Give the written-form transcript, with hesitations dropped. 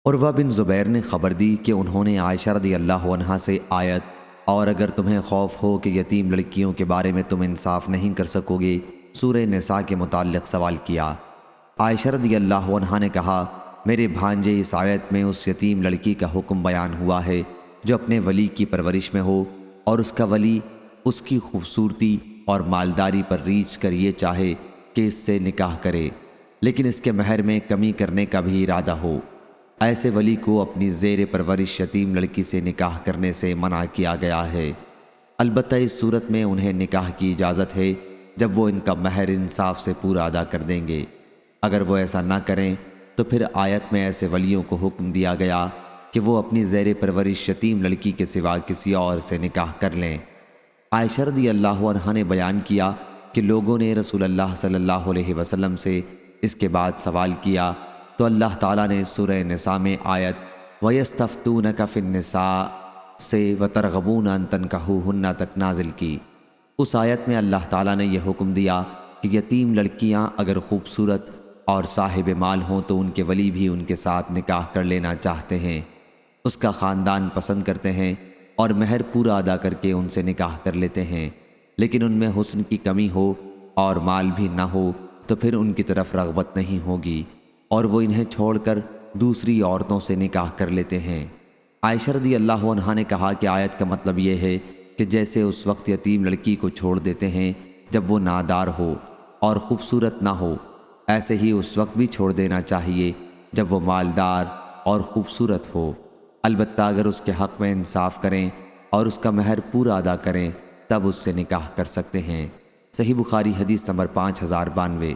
عروہ بن زبیر نے خبر دی کہ انہوں نے عائشہ رضی اللہ عنہا سے آیت اور اگر تمہیں خوف ہو کہ یتیم لڑکیوں کے بارے میں تم انصاف نہیں کر سکو گے سورہ نساء کے متعلق سوال کیا۔ عائشہ رضی اللہ عنہا نے کہا، میرے بھانجے اس آیت میں اس یتیم لڑکی کا حکم بیان ہوا ہے جو اپنے ولی کی پرورش میں ہو اور اس کا ولی اس کی خوبصورتی اور مالداری پر ریچھ کر یہ چاہے کہ اس سے نکاح کرے، لیکن اس کے مہر میں کمی کرنے کا بھی ارادہ ہو۔ ایسے ولی کو اپنی زیر پرورش یتیم لڑکی سے نکاح کرنے سے منع کیا گیا ہے، البتہ اس صورت میں انہیں نکاح کی اجازت ہے جب وہ ان کا مہر انصاف سے پورا ادا کر دیں گے۔ اگر وہ ایسا نہ کریں تو پھر آیت میں ایسے ولیوں کو حکم دیا گیا کہ وہ اپنی زیر پرورش یتیم لڑکی کے سوا کسی اور سے نکاح کر لیں۔ عائشہ رضی اللہ عنہا نے بیان کیا کہ لوگوں نے رسول اللہ صلی اللہ علیہ وسلم سے اس کے بعد سوال کیا تو اللہ تعالیٰ نے سورہ نساء میں آیت وَيَسْتَفْتُونَكَ فِي النِّسَاءِ سے وَتَرْغَبُونَ أَن تَنكَحُوهُنَّ تک نازل کی۔ اس آیت میں اللہ تعالیٰ نے یہ حکم دیا کہ یتیم لڑکیاں اگر خوبصورت اور صاحب مال ہوں تو ان کے ولی بھی ان کے ساتھ نکاح کر لینا چاہتے ہیں، اس کا خاندان پسند کرتے ہیں اور مہر پورا ادا کر کے ان سے نکاح کر لیتے ہیں، لیکن ان میں حسن کی کمی ہو اور مال بھی نہ ہو تو پھر ان کی طرف رغبت نہیں ہوگی اور وہ انہیں چھوڑ کر دوسری عورتوں سے نکاح کر لیتے ہیں۔ عائشہ رضی اللہ عنہا نے کہا کہ آیت کا مطلب یہ ہے کہ جیسے اس وقت یتیم لڑکی کو چھوڑ دیتے ہیں جب وہ نادار ہو اور خوبصورت نہ ہو، ایسے ہی اس وقت بھی چھوڑ دینا چاہیے جب وہ مالدار اور خوبصورت ہو، البتہ اگر اس کے حق میں انصاف کریں اور اس کا مہر پورا ادا کریں تب اس سے نکاح کر سکتے ہیں۔ صحیح بخاری حدیث نمبر 5092۔